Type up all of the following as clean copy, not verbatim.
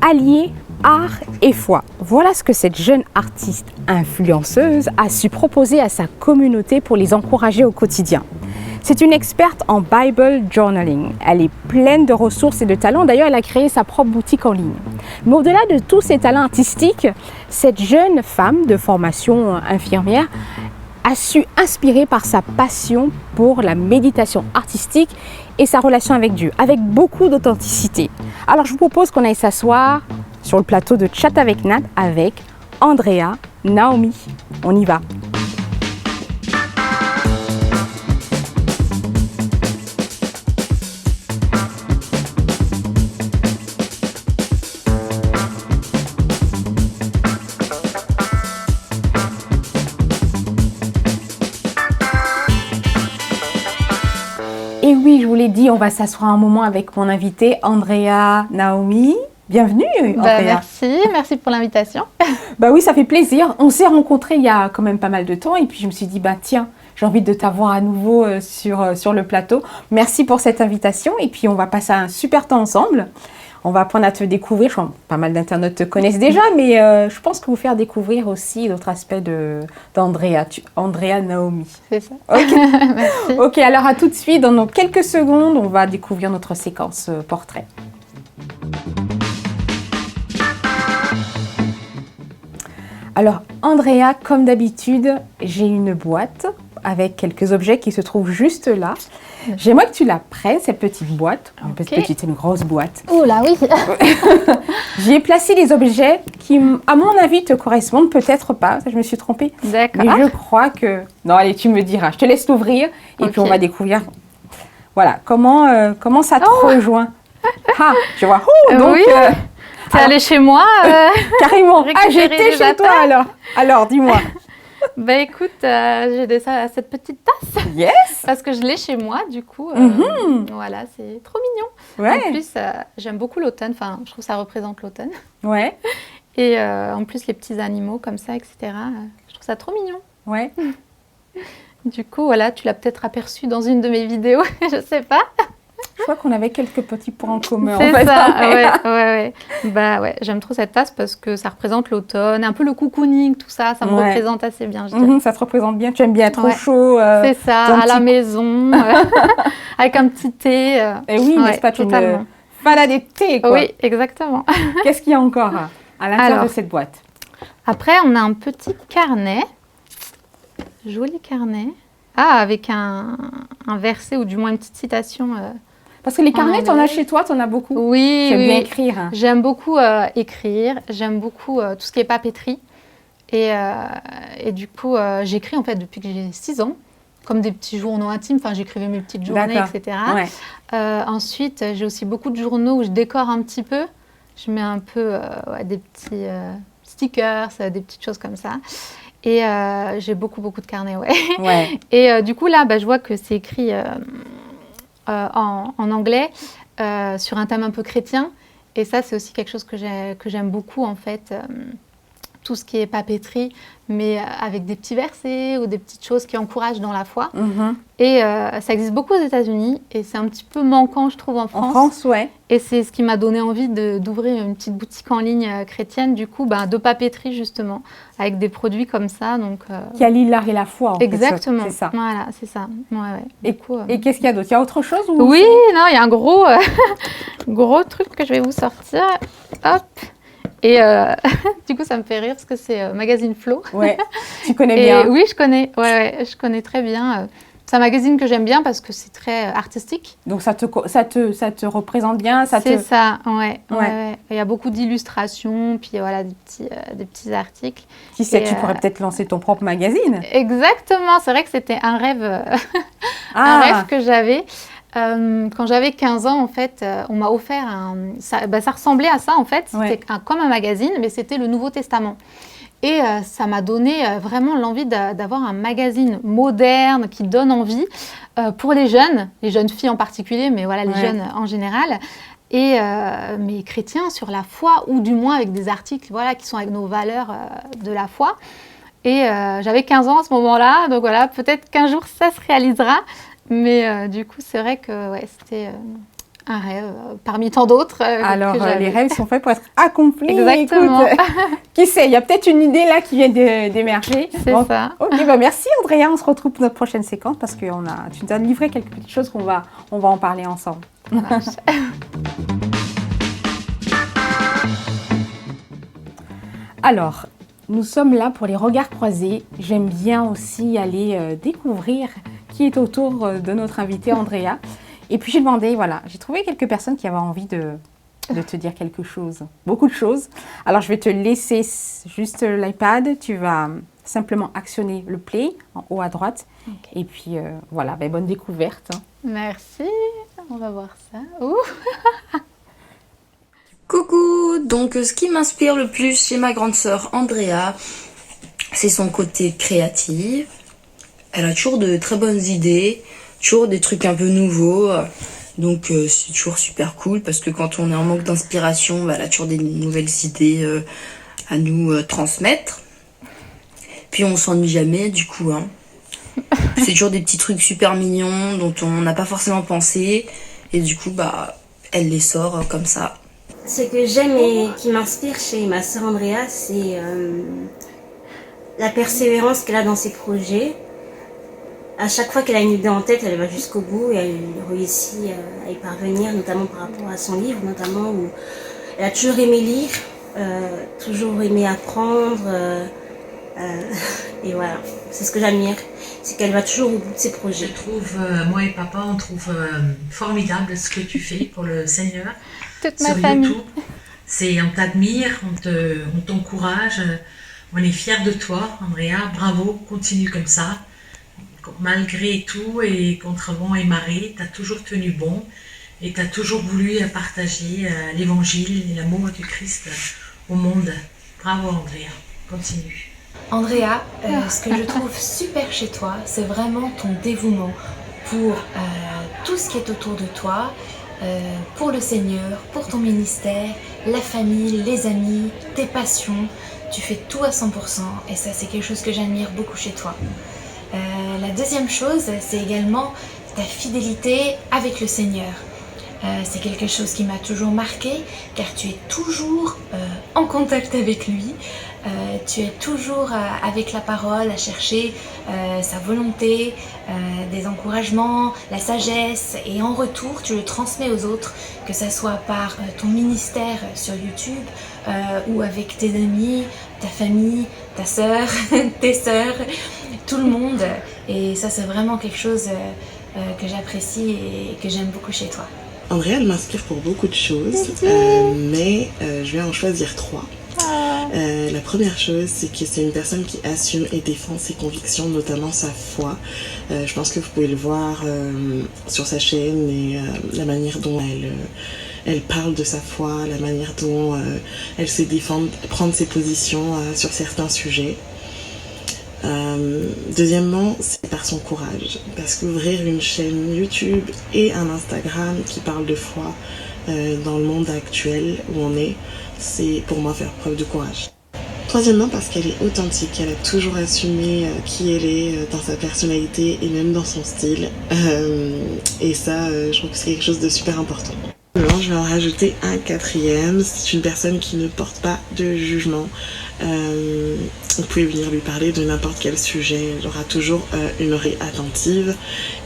Allier art et foi. Voilà ce que cette jeune artiste influenceuse a su proposer à sa communauté pour les encourager au quotidien. C'est une experte en Bible journaling. Elle est pleine de ressources et de talents. D'ailleurs, elle a créé sa propre boutique en ligne. Mais au-delà de tous ses talents artistiques, cette jeune femme de formation infirmière a su inspirer par sa passion pour la méditation artistique et sa relation avec Dieu, avec beaucoup d'authenticité. Alors, je vous propose qu'on aille s'asseoir sur le plateau de Chat avec Nat avec Andrea Naomi. On y va. Et oui, je vous l'ai dit, on va s'asseoir un moment avec mon invité Andrea Naomi. Bienvenue, Andrea. Merci pour l'invitation. Bah oui, ça fait plaisir. On s'est rencontrés il y a quand même pas mal de temps et puis je me suis dit, bah tiens, j'ai envie de t'avoir à nouveau sur le plateau. Merci pour cette invitation et puis on va passer un super temps ensemble. On va apprendre à te découvrir. Je crois que pas mal d'internautes te connaissent déjà, mais je pense que vous faire découvrir aussi d'autres aspects d'Andrea, Andrea Naomi. C'est ça. Ok. Merci. Ok, alors à tout de suite. Dans quelques secondes, on va découvrir notre séquence portrait. Alors, Andrea, comme d'habitude, j'ai une boîte avec quelques objets qui se trouvent juste là. J'aimerais que tu la prennes, cette petite boîte. Okay. Petite, c'est une grosse boîte. Oh là, oui. J'y ai placé des objets qui, à mon avis, te correspondent, peut-être pas. Je me suis trompée. D'accord. Mais je crois que... Non, allez, tu me diras. Je te laisse l'ouvrir et puis on va découvrir... Voilà, comment ça te rejoint. Ah, tu vois. Donc, oui. T'es allée chez moi carrément. Ah, j'étais chez toi alors. Alors, dis-moi. Bah écoute, j'ai cette petite tasse. Yes. Parce que je l'ai chez moi, du coup. Voilà, c'est trop mignon. Ouais. En plus, j'aime beaucoup l'automne. Enfin, je trouve que ça représente l'automne. Ouais. Et en plus, les petits animaux comme ça, etc. Je trouve ça trop mignon. Ouais. Du coup, voilà, tu l'as peut-être aperçu dans une de mes vidéos. Je sais pas. Je crois qu'on avait quelques petits points en commun. C'est en fait, ça, ouais. Bah ouais, j'aime trop cette tasse parce que ça représente l'automne, un peu le cocooning, tout ça, ça me représente assez bien, je dirais. Ça te représente bien, tu aimes bien être au chaud. C'est ça, à la maison, avec un petit thé. Et oui, n'est-ce pas, tu me balades des thés, quoi. Oui, exactement. Qu'est-ce qu'il y a encore à l'intérieur de cette boîte? Après, on a un petit carnet, joli carnet, avec un verset ou du moins une petite citation. Parce que les carnets, tu en as chez toi, tu en as beaucoup. Oui, j'aime bien écrire. J'aime beaucoup écrire, j'aime beaucoup tout ce qui est papeterie. Et du coup, j'écris en fait depuis que j'ai 6 ans, comme des petits journaux intimes. Enfin, j'écrivais mes petites journées, etc. Ouais. Ensuite, j'ai aussi beaucoup de journaux où je décore un petit peu. Je mets un peu des petits stickers, des petites choses comme ça. Et j'ai beaucoup de carnets, ouais. Et du coup, là, je vois que c'est écrit... en anglais, sur un thème un peu chrétien. Et ça, c'est aussi quelque chose que j'aime beaucoup, en fait. Tout ce qui est papeterie, mais avec des petits versets ou des petites choses qui encouragent dans la foi. Et ça existe beaucoup aux États-Unis et c'est un petit peu manquant, je trouve, en France. En France, ouais. Et c'est ce qui m'a donné envie d'ouvrir une petite boutique en ligne chrétienne, du coup, de papeterie, justement, avec des produits comme ça. Donc, qui allie l'art et la foi, en exactement. fait. C'est ça. Voilà, c'est ça. Ouais. Et qu'est-ce qu'il y a d'autre? Il y a autre chose ou... Oui, non, il y a un gros, gros truc que je vais vous sortir. Hop. Et du coup, ça me fait rire parce que c'est Magazine Flow. Ouais, tu connais bien. Oui, je connais. Ouais, je connais très bien. C'est un magazine que j'aime bien parce que c'est très artistique. Donc, ça te représente bien, c'est ça, ouais. Il y a beaucoup d'illustrations, puis voilà, des petits articles. Qui sait, tu pourrais peut-être lancer ton propre magazine. Exactement, c'est vrai que c'était un rêve, un rêve que j'avais. Quand j'avais 15 ans, en fait, on m'a offert ça ressemblait à ça, en fait. C'était comme un magazine, mais c'était le Nouveau Testament. Et ça m'a donné vraiment l'envie d'avoir un magazine moderne qui donne envie pour les jeunes filles en particulier, mais voilà, les jeunes en général. Et mais chrétiens sur la foi, ou du moins avec des articles qui sont avec nos valeurs de la foi. Et j'avais 15 ans à ce moment-là, donc voilà, peut-être qu'un jour ça se réalisera. Mais du coup, c'est vrai que c'était un rêve parmi tant d'autres. Alors, les rêves sont faits pour être accomplis. Exactement. Écoute, qui sait, il y a peut-être une idée là qui vient d'émerger. C'est ça. Ok, bah merci Andrea, on se retrouve pour notre prochaine séquence parce que tu nous as livré quelques petites choses on va en parler ensemble. Alors, nous sommes là pour les regards croisés. J'aime bien aussi aller découvrir qui est autour de notre invitée Andrea. Et puis j'ai demandé, voilà, j'ai trouvé quelques personnes qui avaient envie de te dire quelque chose, beaucoup de choses. Alors je vais te laisser juste l'iPad, tu vas simplement actionner le play en haut à droite. Okay. Et puis voilà, ben, bonne découverte. Merci, on va voir ça. Ouh. Coucou, donc ce qui m'inspire le plus chez ma grande sœur Andrea, c'est son côté créatif. Elle a toujours de très bonnes idées, toujours des trucs un peu nouveaux. Donc c'est toujours super cool parce que quand on est en manque d'inspiration, elle a toujours des nouvelles idées à nous transmettre. Puis on s'ennuie jamais du coup. Hein. C'est toujours des petits trucs super mignons dont on n'a pas forcément pensé. Et du coup, elle les sort comme ça. Ce que j'aime et qui m'inspire chez ma sœur Andrea, c'est la persévérance qu'elle a dans ses projets. À chaque fois qu'elle a une idée en tête, elle va jusqu'au bout et elle réussit à y parvenir, notamment par rapport à son livre, notamment où elle a toujours aimé lire, toujours aimé apprendre. Et voilà, c'est ce que j'admire, c'est qu'elle va toujours au bout de ses projets. Je trouve, moi et papa, on trouve formidable ce que tu fais pour le Seigneur. Toute ma famille. On t'admire, on t'encourage, on est fiers de toi, Andrea. Bravo, continue comme ça. Malgré tout et contre vent et marée, tu as toujours tenu bon et tu as toujours voulu partager l'évangile et l'amour du Christ au monde. Bravo Andrea, continue. Andrea, ce que je trouve super chez toi, c'est vraiment ton dévouement pour tout ce qui est autour de toi, pour le Seigneur, pour ton ministère, la famille, les amis, tes passions. Tu fais tout à 100% et ça c'est quelque chose que j'admire beaucoup chez toi. La deuxième chose, c'est également ta fidélité avec le Seigneur. C'est quelque chose qui m'a toujours marqué car tu es toujours en contact avec lui. Tu es toujours avec la parole à chercher sa volonté, des encouragements, la sagesse et en retour tu le transmets aux autres, que ce soit par ton ministère sur YouTube ou avec tes amis, ta famille, ta sœur, tes sœurs, tout le monde. Et ça c'est vraiment quelque chose que j'apprécie et que j'aime beaucoup chez toi. Andrea, elle m'inspire pour beaucoup de choses, mais je vais en choisir 3. La première chose, c'est que c'est une personne qui assume et défend ses convictions, notamment sa foi. Je pense que vous pouvez le voir sur sa chaîne et la manière dont elle parle de sa foi, la manière dont elle sait défendre, prendre ses positions sur certains sujets. Deuxièmement, c'est par son courage, parce qu'ouvrir une chaîne YouTube et un Instagram qui parle de foi dans le monde actuel où on est, c'est pour moi faire preuve de courage. Troisièmement, parce qu'elle est authentique, elle a toujours assumé qui elle est dans sa personnalité et même dans son style, et ça, je trouve que c'est quelque chose de super important. Je vais en rajouter un 4e, c'est une personne qui ne porte pas de jugement. Vous pouvez venir lui parler de n'importe quel sujet, elle aura toujours une oreille attentive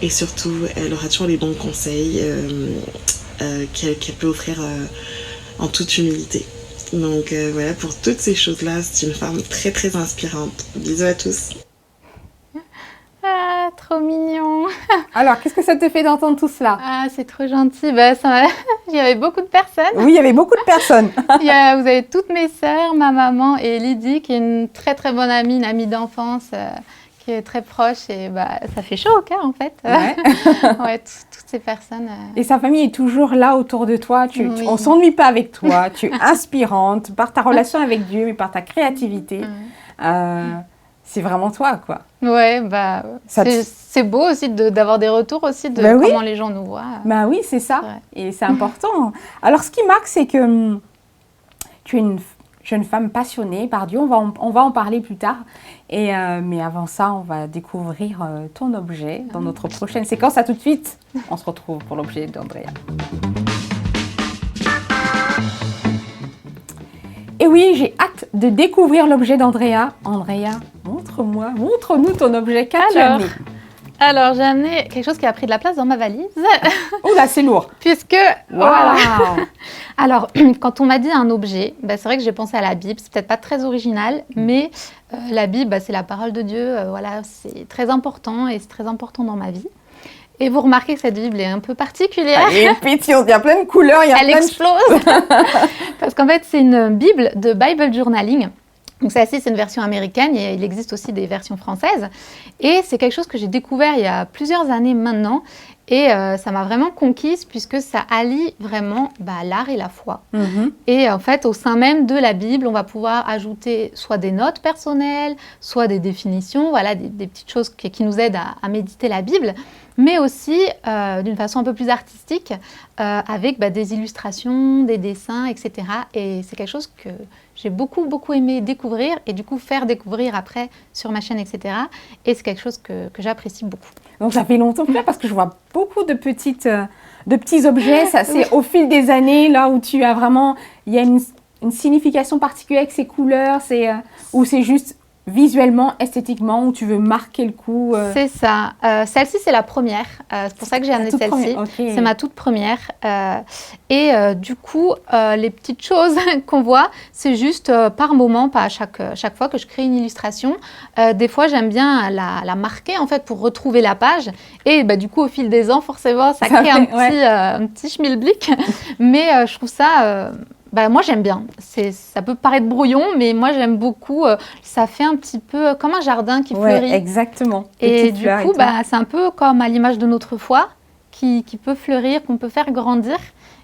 et surtout elle aura toujours les bons conseils qu'elle peut offrir en toute humilité. Donc voilà, pour toutes ces choses-là, c'est une femme très très inspirante. Bisous à tous. Ah, trop mignon. Alors, qu'est-ce que ça te fait d'entendre tout cela? Ah, c'est trop gentil. Il y avait beaucoup de personnes. Oui, il y avait beaucoup de personnes. Vous avez toutes mes sœurs, ma maman et Lydie, qui est une très très bonne amie, une amie d'enfance, qui est très proche. Et ça fait chaud au cœur, en fait. Ouais. Ouais, toutes ces personnes. Et sa famille est toujours là autour de toi. Oui. On ne s'ennuie pas avec toi. Tu es inspirante par ta relation avec Dieu, mais par ta créativité. C'est vraiment toi, quoi. Ouais, c'est beau aussi d'avoir des retours aussi de comment les gens nous voient. Oui, c'est ça. Ouais. Et c'est important. Alors, ce qui marque, c'est que tu es une jeune femme passionnée par Dieu. On va en parler plus tard. Mais avant ça, on va découvrir ton objet dans notre prochaine séquence. À tout de suite. On se retrouve pour l'objet d'Andrea. Et oui, j'ai hâte de découvrir l'objet d'Andrea. Andrea, montre-nous ton objet. Qu'as-tu amené? Alors, j'ai amené quelque chose qui a pris de la place dans ma valise. Oh là, c'est lourd. Puisque, voilà. Alors, quand on m'a dit un objet, c'est vrai que j'ai pensé à la Bible. C'est peut-être pas très original, mais la Bible, c'est la parole de Dieu. Voilà, c'est très important et c'est très important dans ma vie. Et vous remarquez que cette Bible est un peu particulière. Elle est pétillante, il y a plein de couleurs. Elle explose. Parce qu'en fait, c'est une Bible de Bible Journaling. Donc c'est une version américaine, et il existe aussi des versions françaises. Et c'est quelque chose que j'ai découvert il y a plusieurs années maintenant. Et ça m'a vraiment conquise puisque ça allie vraiment l'art et la foi. Et en fait, au sein même de la Bible, on va pouvoir ajouter soit des notes personnelles, soit des définitions, voilà, des petites choses qui nous aident à méditer la Bible, mais aussi d'une façon un peu plus artistique, avec des illustrations, des dessins, etc. Et c'est quelque chose que j'ai beaucoup aimé découvrir et du coup faire découvrir après sur ma chaîne, etc. Et c'est quelque chose que j'apprécie beaucoup. Donc ça fait longtemps que parce que je vois beaucoup de petits objets. Ça, c'est au fil des années là où tu as vraiment, il y a une signification particulière avec ces couleurs, ou c'est juste visuellement, esthétiquement, où tu veux marquer le coup. C'est ça. Celle-ci, c'est la première. C'est pour ça que j'ai amené celle-ci. Okay. C'est ma toute première. Et du coup, les petites choses qu'on voit, c'est juste par moment, pas à chaque fois que je crée une illustration. Des fois, j'aime bien la marquer en fait pour retrouver la page. Et du coup, au fil des ans, forcément, ça crée un petit schmilblick. Mais je trouve ça... moi, j'aime bien. Ça peut paraître brouillon, mais moi, j'aime beaucoup. Ça fait un petit peu comme un jardin qui fleurit. Exactement. Et du coup, c'est un peu comme à l'image de notre foi qui peut fleurir, qu'on peut faire grandir.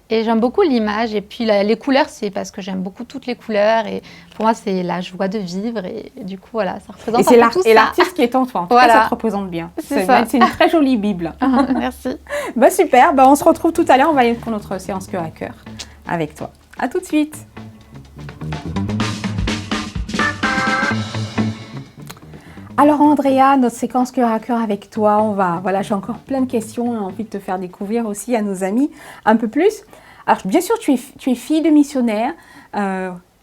Et j'aime beaucoup l'image. Et puis, les couleurs, c'est parce que j'aime beaucoup toutes les couleurs. Et pour moi, c'est la joie de vivre. Et du coup, voilà, ça représente un peu tout ça. Et l'artiste qui est en toi. En tout cas, ça te représente bien. C'est une très jolie Bible. Merci. Super. On se retrouve tout à l'heure. On va aller pour notre séance cœur à cœur avec toi. À tout de suite. Alors Andrea, notre séquence cœur à cœur avec toi, j'ai encore plein de questions, j'ai envie de te faire découvrir aussi à nos amis un peu plus. Alors bien sûr, tu es fille de missionnaire.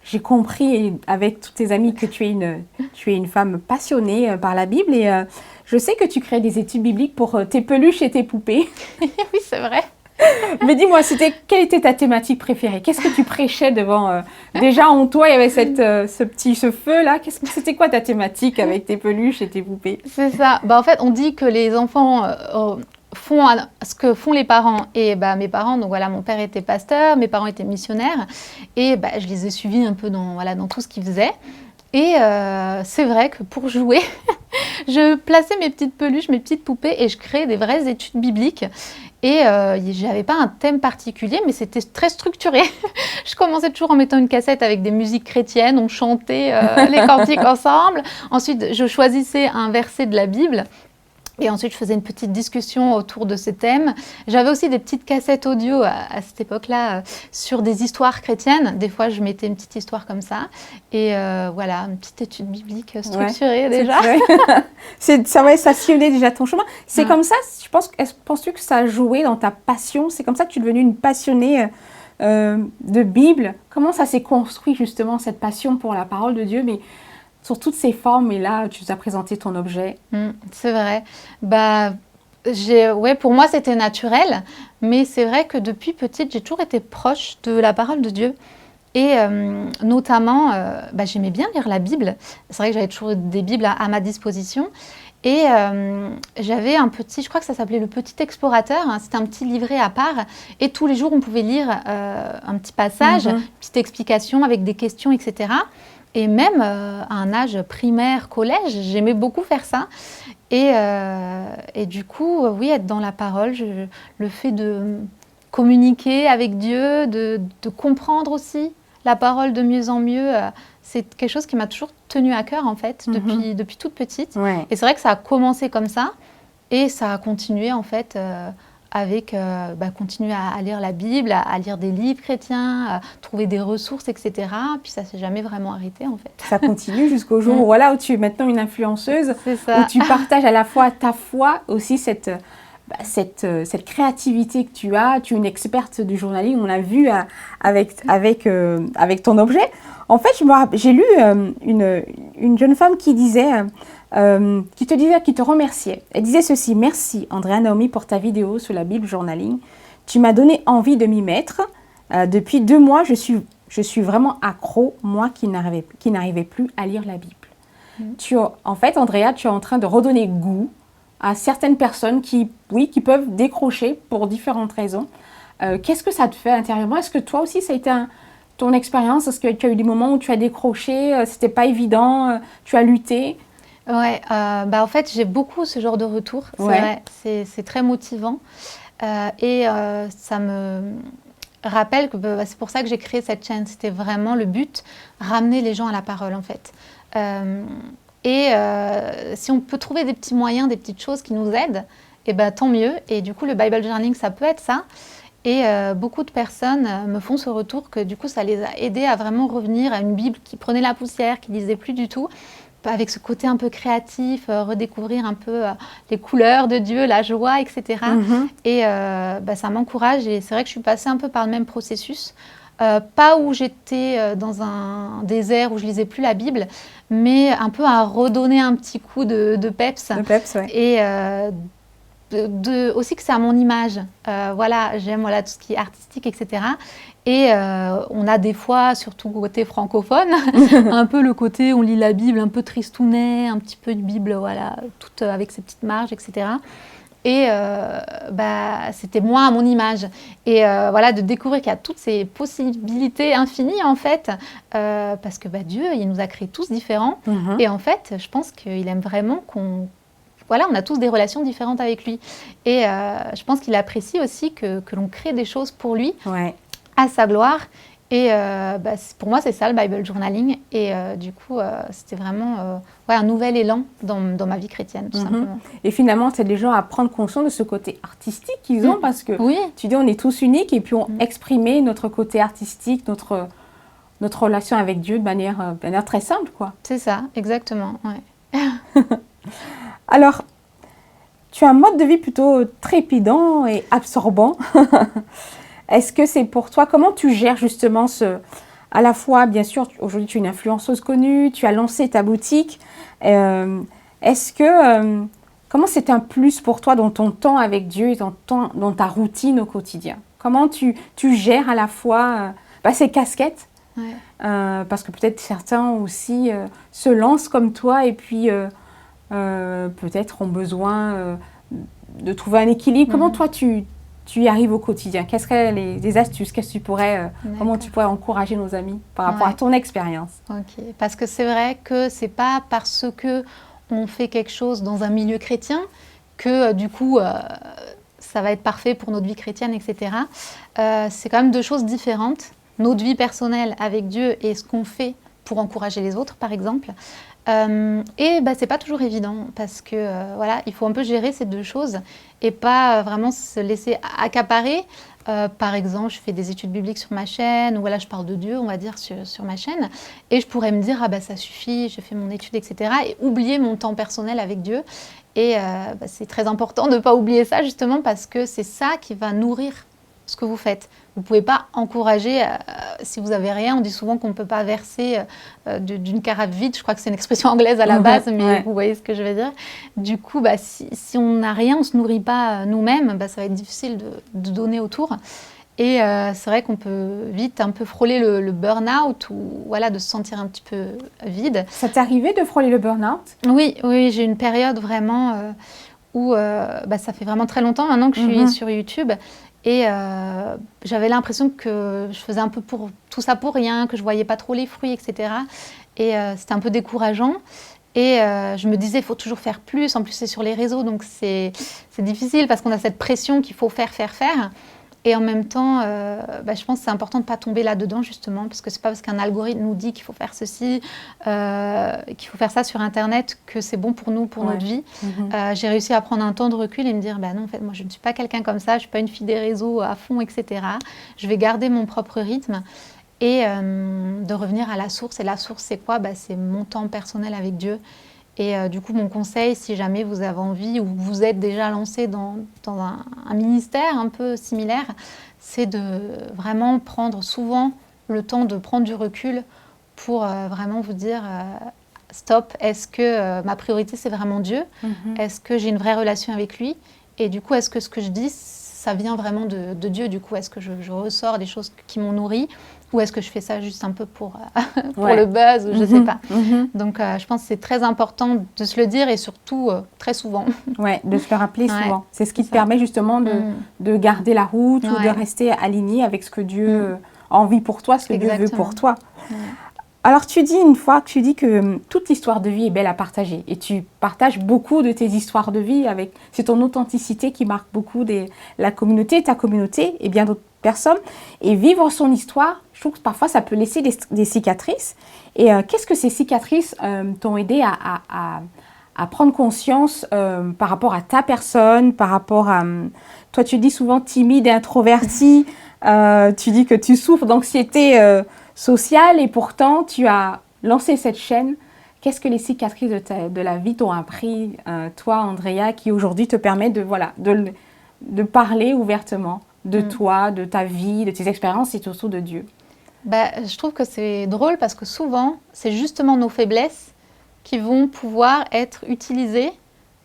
J'ai compris avec tous tes amis que tu es une femme passionnée par la Bible et je sais que tu crées des études bibliques pour tes peluches et tes poupées. Oui, c'est vrai. Mais dis-moi, quelle était ta thématique préférée? Qu'est-ce que tu prêchais devant déjà en toi, il y avait ce feu-là. C'était quoi ta thématique avec tes peluches et tes poupées? C'est ça. En fait, on dit que les enfants font ce que font les parents. Et mes parents, donc voilà, mon père était pasteur, mes parents étaient missionnaires. Et je les ai suivis un peu dans tout ce qu'ils faisaient. Et c'est vrai que pour jouer, je plaçais mes petites peluches, mes petites poupées et je créais des vraies études bibliques. Et je n'avais pas un thème particulier, mais c'était très structuré. Je commençais toujours en mettant une cassette avec des musiques chrétiennes, on chantait les cantiques ensemble. Ensuite, je choisissais un verset de la Bible. Et ensuite, je faisais une petite discussion autour de ces thèmes. J'avais aussi des petites cassettes audio à cette époque-là sur des histoires chrétiennes. Des fois, je mettais une petite histoire comme ça. Et voilà, une petite étude biblique structurée déjà. Ça sillonnait déjà ton chemin. C'est comme ça, penses-tu que ça a joué dans ta passion? C'est comme ça que tu es devenue une passionnée de Bible? Comment ça s'est construit justement, cette passion pour la parole de Dieu? Mais sur toutes ces formes, et là, tu nous as présenté ton objet. C'est vrai. Pour moi, c'était naturel. Mais c'est vrai que depuis petite, j'ai toujours été proche de la parole de Dieu. Et notamment, j'aimais bien lire la Bible. C'est vrai que j'avais toujours des Bibles à ma disposition. Et j'avais je crois que ça s'appelait le Petit Explorateur. C'était un petit livret à part. Et tous les jours, on pouvait lire un petit passage, une petite explication avec des questions, etc. Et même à un âge primaire, collège, j'aimais beaucoup faire ça. Et du coup, oui, être dans la parole, le fait de communiquer avec Dieu, de comprendre aussi la parole de mieux en mieux, c'est quelque chose qui m'a toujours tenue à cœur, en fait, depuis toute petite. Ouais. Et c'est vrai que ça a commencé comme ça, et ça a continué, en fait, avec continuer à lire la Bible, à lire des livres chrétiens, à trouver des ressources, etc. Puis ça ne s'est jamais vraiment arrêté, en fait. Ça continue jusqu'au jour où tu es maintenant une influenceuse, C'est ça. où tu partages à la fois ta foi, aussi cette cette créativité que tu as. Tu es une experte du journaling, on l'a vu avec ton objet. En fait, j'ai lu une jeune femme qui te remerciait. Elle disait ceci: merci Andrea Naomi pour ta vidéo sur la Bible journaling. Tu m'as donné envie de m'y mettre. Depuis 2 mois, je suis vraiment accro, moi qui n'arrivais plus à lire la Bible. En fait, Andrea, tu es en train de redonner goût à certaines personnes qui peuvent décrocher pour différentes raisons. Qu'est-ce que ça te fait intérieurement? Est-ce que toi aussi, ça a été ton expérience? Est-ce que tu as eu des moments où tu as décroché, c'était pas évident, tu as lutté? Ouais, en fait, j'ai beaucoup ce genre de retour. C'est vrai, c'est très motivant. Ça me rappelle que c'est pour ça que j'ai créé cette chaîne. C'était vraiment le but, ramener les gens à la parole, en fait. Si on peut trouver des petits moyens, des petites choses qui nous aident, tant mieux. Et du coup, le Bible Journaling, ça peut être ça. Et beaucoup de personnes me font ce retour que du coup, ça les a aidés à vraiment revenir à une Bible qui prenait la poussière, qui lisait plus du tout, avec ce côté un peu créatif, redécouvrir un peu les couleurs de Dieu, la joie, etc. Et ça m'encourage. Et c'est vrai que je suis passée un peu par le même processus. Pas où j'étais dans un désert où je lisais plus la Bible, mais un peu à redonner un petit coup de peps. De peps, ouais. Et aussi que c'est à mon image. J'aime tout ce qui est artistique, etc. Et on a des fois, surtout côté francophone, un peu le côté, on lit la Bible un peu tristounet, un petit peu une Bible, toute avec ses petites marges, etc. Et c'était moi à mon image. Et de découvrir qu'il y a toutes ces possibilités infinies, en fait, parce que Dieu, il nous a créés tous différents. Et en fait, je pense qu'il aime vraiment qu'on... on a tous des relations différentes avec lui. Et je pense qu'il apprécie aussi que l'on crée des choses pour lui, à sa gloire. Et pour moi, c'est ça le Bible Journaling. Et du coup, c'était vraiment un nouvel élan dans ma vie chrétienne, tout simplement. Et finalement, c'est les gens à prendre conscience de ce côté artistique qu'ils ont, parce que tu dis, on est tous uniques, et puis on exprimer notre côté artistique, notre relation avec Dieu de manière très simple, quoi. C'est ça, exactement, ouais. Alors, tu as un mode de vie plutôt trépidant et absorbant. Est-ce que c'est pour toi, comment tu gères justement à la fois, bien sûr, aujourd'hui tu es une influenceuse connue, tu as lancé ta boutique. Comment c'est un plus pour toi dans ton temps avec Dieu et dans ta routine au quotidien? Comment tu gères à la fois ces casquettes? Parce que peut-être certains aussi se lancent comme toi et puis peut-être ont besoin de trouver un équilibre. Comment toi tu y arrives au quotidien? Quelles seraient les astuces? Comment tu pourrais encourager nos amis par rapport à ton expérience? Ok, parce que c'est vrai que c'est pas parce que on fait quelque chose dans un milieu chrétien que du coup ça va être parfait pour notre vie chrétienne, etc. C'est quand même 2 choses différentes. Notre vie personnelle avec Dieu et ce qu'on fait pour encourager les autres, par exemple. C'est pas toujours évident parce que il faut un peu gérer ces 2 choses et pas vraiment se laisser accaparer. Par exemple, je fais des études bibliques sur ma chaîne, ou je parle de Dieu, on va dire, sur ma chaîne, et je pourrais me dire ça suffit, j'ai fait mon étude, etc. et oublier mon temps personnel avec Dieu. Et c'est très important de ne pas oublier ça, justement, parce que c'est ça qui va nourrir ce que vous faites. Vous ne pouvez pas encourager, si vous n'avez rien, on dit souvent qu'on ne peut pas verser d'une carafe vide, je crois que c'est une expression anglaise à la base, mais vous voyez ce que je veux dire. Du coup, si on n'a rien, on ne se nourrit pas nous-mêmes, ça va être difficile de donner autour. Et c'est vrai qu'on peut vite un peu frôler le burn-out ou de se sentir un petit peu vide. Ça t'est arrivé de frôler le burn-out? Oui, j'ai une période vraiment où ça fait vraiment très longtemps maintenant que je suis sur YouTube. Et j'avais l'impression que je faisais un peu tout ça pour rien, que je ne voyais pas trop les fruits, etc. Et c'était un peu décourageant. Et je me disais, il faut toujours faire plus. En plus, c'est sur les réseaux, donc c'est difficile parce qu'on a cette pression qu'il faut faire. Et en même temps, je pense que c'est important de ne pas tomber là-dedans, justement, parce que ce n'est pas parce qu'un algorithme nous dit qu'il faut faire ceci, qu'il faut faire ça sur Internet, que c'est bon pour nous, pour notre vie. J'ai réussi à prendre un temps de recul et me dire, non, en fait, moi, je ne suis pas quelqu'un comme ça, je ne suis pas une fille des réseaux à fond, etc. Je vais garder mon propre rythme et de revenir à la source. Et la source, c'est quoi? C'est mon temps personnel avec Dieu. Et du coup, mon conseil, si jamais vous avez envie ou vous êtes déjà lancé dans un ministère un peu similaire, c'est de vraiment prendre souvent le temps de prendre du recul pour vraiment vous dire stop, est-ce que ma priorité c'est vraiment Dieu? Est-ce que j'ai une vraie relation avec lui? Et du coup, est-ce que ce que je dis, ça vient vraiment de Dieu? Du coup, est-ce que je ressors des choses qui m'ont nourri? Ou est-ce que je fais ça juste un peu pour le buzz, ou je ne sais pas. Donc, je pense que c'est très important de se le dire et surtout très souvent. Ouais, de se le rappeler souvent. C'est ce qui te permet justement de garder la route ou de rester aligné avec ce que Dieu a envie pour toi, ce que Dieu veut pour toi. Alors, tu dis une fois que toute histoire de vie est belle à partager et tu partages beaucoup de tes histoires de vie c'est ton authenticité qui marque beaucoup la communauté, ta communauté et bien d'autres personnes. Et vivre son histoire, je trouve que parfois ça peut laisser des cicatrices. Et qu'est-ce que ces cicatrices t'ont aidé à prendre conscience par rapport à ta personne, par rapport à... toi, tu dis souvent timide et introvertie, tu dis que tu souffres d'anxiété sociale et pourtant tu as lancé cette chaîne. Qu'est-ce que les cicatrices de la vie t'ont appris, toi, Andrea, qui aujourd'hui te permet de parler ouvertement de toi, de ta vie, de tes expériences et surtout de Dieu? Je trouve que c'est drôle parce que souvent, c'est justement nos faiblesses qui vont pouvoir être utilisées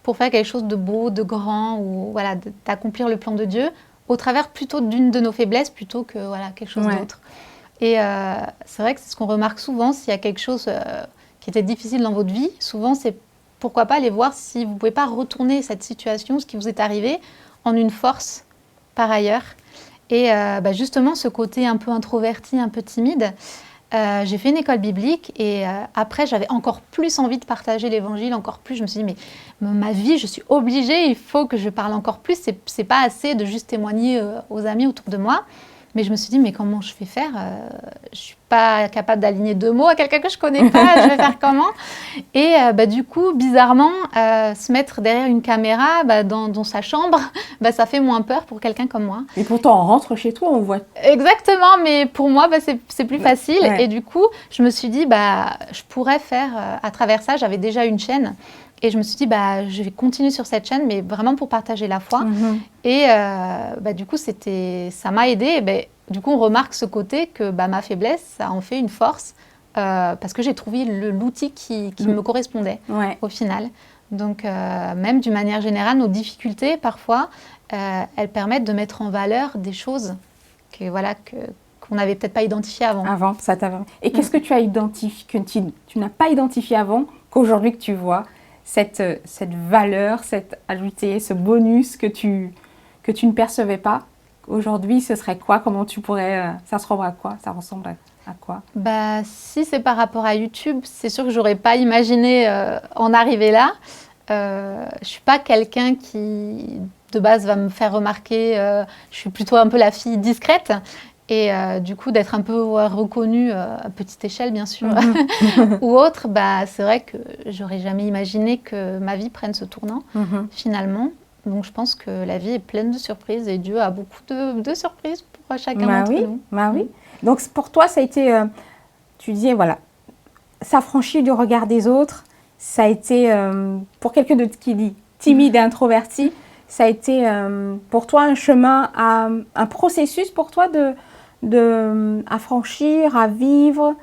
pour faire quelque chose de beau, de grand, ou voilà, d'accomplir le plan de Dieu au travers plutôt d'une de nos faiblesses plutôt que quelque chose d'autre. Et c'est vrai que c'est ce qu'on remarque souvent, s'il y a quelque chose qui était difficile dans votre vie, souvent c'est pourquoi pas aller voir si vous ne pouvez pas retourner cette situation, ce qui vous est arrivé, en une force par ailleurs. Et justement, ce côté un peu introverti, un peu timide, j'ai fait une école biblique et après, j'avais encore plus envie de partager l'évangile, encore plus. Je me suis dit, mais ma vie, je suis obligée, il faut que je parle encore plus. C'est pas assez de juste témoigner aux amis autour de moi. Mais je me suis dit, mais comment je vais faire? Je ne suis pas capable d'aligner 2 mots à quelqu'un que je ne connais pas, je vais faire comment? Et du coup, bizarrement, se mettre derrière une caméra dans sa chambre, ça fait moins peur pour quelqu'un comme moi. Et pourtant, on rentre chez toi, on voit... Exactement, mais pour moi, c'est plus facile. Ouais. Et du coup, je me suis dit, je pourrais faire, à travers ça, j'avais déjà une chaîne. Et je me suis dit, je vais continuer sur cette chaîne, mais vraiment pour partager la foi. Et du coup, ça m'a aidée. Et du coup, on remarque ce côté que ma faiblesse, ça en fait une force, parce que j'ai trouvé l'outil qui me correspondait au final. Donc, même d'une manière générale, nos difficultés, parfois, elles permettent de mettre en valeur des choses qu'on n'avait peut-être pas identifiées avant. Et qu'est-ce que tu as identifié, que tu n'as pas identifié avant, qu'aujourd'hui que tu vois cette valeur, cette ajoutée, ce bonus que tu ne percevais pas? Aujourd'hui, ce serait quoi? Comment tu pourrais... ça ressemble à quoi? Ça ressemble à quoi? Si c'est par rapport à YouTube, c'est sûr que je n'aurais pas imaginé en arriver là. Je ne suis pas quelqu'un qui, de base, va me faire remarquer. Je suis plutôt un peu la fille discrète. Et du coup, d'être un peu reconnue à petite échelle, bien sûr, ou autre, c'est vrai que j'aurais jamais imaginé que ma vie prenne ce tournant, finalement. Donc, je pense que la vie est pleine de surprises et Dieu a beaucoup de surprises pour chacun d'entre nous. Oui. Donc, pour toi, ça a été, tu disais, s'affranchir du regard des autres, ça a été, pour quelqu'un qui dit timide et introverti, ça a été pour toi un chemin, un processus pour toi à franchir, à vivre?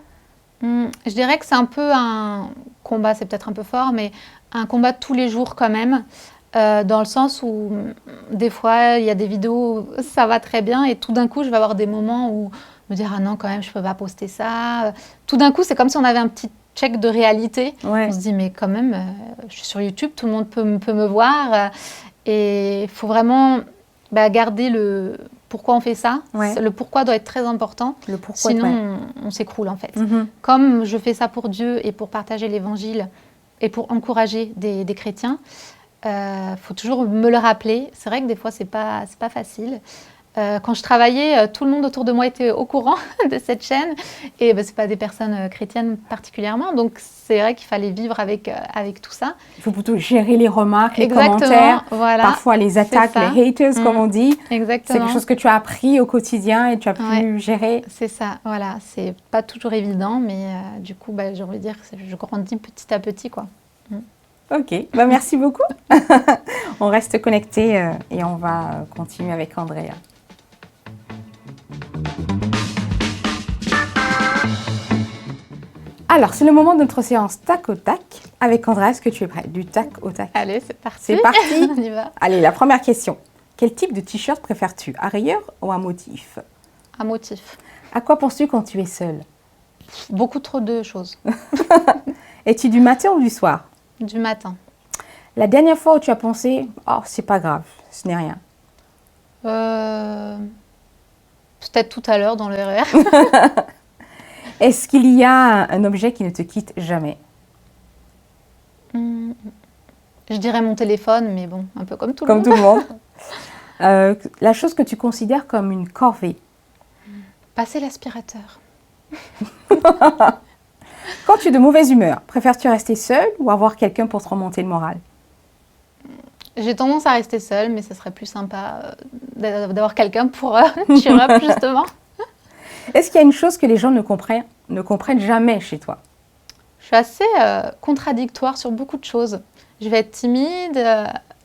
Je dirais que c'est un peu un combat, c'est peut-être un peu fort, mais un combat de tous les jours quand même, dans le sens où des fois, il y a des vidéos où ça va très bien et tout d'un coup, je vais avoir des moments où me dire « Ah non, quand même, je ne peux pas poster ça ». Tout d'un coup, c'est comme si on avait un petit check de réalité. On se dit « Mais quand même, je suis sur YouTube, tout le monde peut me voir ». Et il faut vraiment garder le pourquoi on fait ça. Le pourquoi doit être très important. Sinon, on s'écroule en fait. Comme je fais ça pour Dieu et pour partager l'évangile et pour encourager des chrétiens, faut toujours me le rappeler. C'est vrai que des fois, c'est pas facile. Quand je travaillais, tout le monde autour de moi était au courant de cette chaîne. Et ce n'est pas des personnes chrétiennes particulièrement. Donc, c'est vrai qu'il fallait vivre avec tout ça. Il faut plutôt gérer les remarques, les commentaires, parfois les attaques, les haters, comme on dit. Exactement. C'est quelque chose que tu as appris au quotidien et tu as pu gérer. C'est ça, voilà. C'est pas toujours évident, mais du coup, j'ai envie de dire que je grandis petit à petit, quoi. Ok, bah, merci beaucoup. On reste connectés et on va continuer avec Andrea. Alors, c'est le moment de notre séance tac au tac. Avec Andrea, est-ce que tu es prête? Du tac au tac. Allez, c'est parti. C'est parti. On y va. Allez, la première question. Quel type de t-shirt préfères-tu? À rayures ou à motif? Un motif. À quoi penses-tu quand tu es seule? Beaucoup trop de choses. Es-tu du matin ou du soir? Du matin. La dernière fois où tu as pensé, oh, c'est pas grave, ce n'est rien. Peut-être tout à l'heure dans le RER. Est-ce qu'il y a un objet qui ne te quitte jamais? Je dirais mon téléphone, mais bon, un peu comme tout le Comme monde. tout le monde. La chose que tu considères comme une corvée? Passer l'aspirateur. Quand tu es de mauvaise humeur, préfères-tu rester seule ou avoir quelqu'un pour te remonter le moral? J'ai tendance à rester seule, mais ce serait plus sympa d'avoir quelqu'un pour cheer up, justement. Est-ce qu'il y a une chose que les gens ne comprennent jamais chez toi? Je suis assez contradictoire sur beaucoup de choses. Je vais être timide,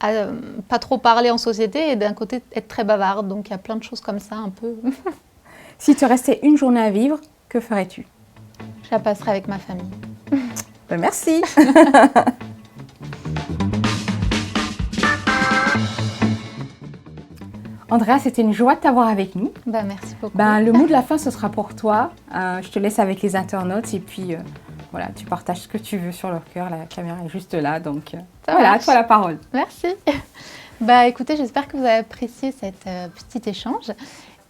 pas trop parler en société et d'un côté être très bavarde. Donc il y a plein de choses comme ça un peu. Si tu restais une journée à vivre, que ferais-tu? Je la passerai avec ma famille. Ben, merci. Andrea, c'était une joie de t'avoir avec nous. Bah, merci beaucoup. Ben, le mot de la fin, ce sera pour toi. Je te laisse avec les internautes et puis voilà, tu partages ce que tu veux sur leur cœur. La caméra est juste là, donc voilà, à toi la parole. Merci. Bah, écoutez, j'espère que vous avez apprécié cet petit échange.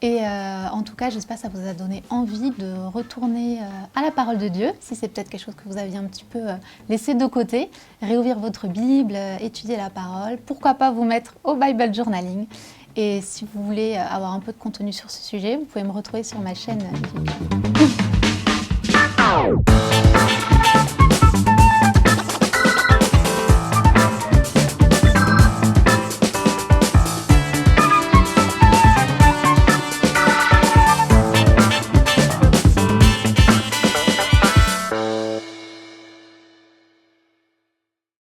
Et en tout cas, j'espère que ça vous a donné envie de retourner à la parole de Dieu, si c'est peut-être quelque chose que vous aviez un petit peu laissé de côté, réouvrir votre Bible, étudier la parole, pourquoi pas vous mettre au Bible Journaling. Et si vous voulez avoir un peu de contenu sur ce sujet, vous pouvez me retrouver sur ma chaîne YouTube.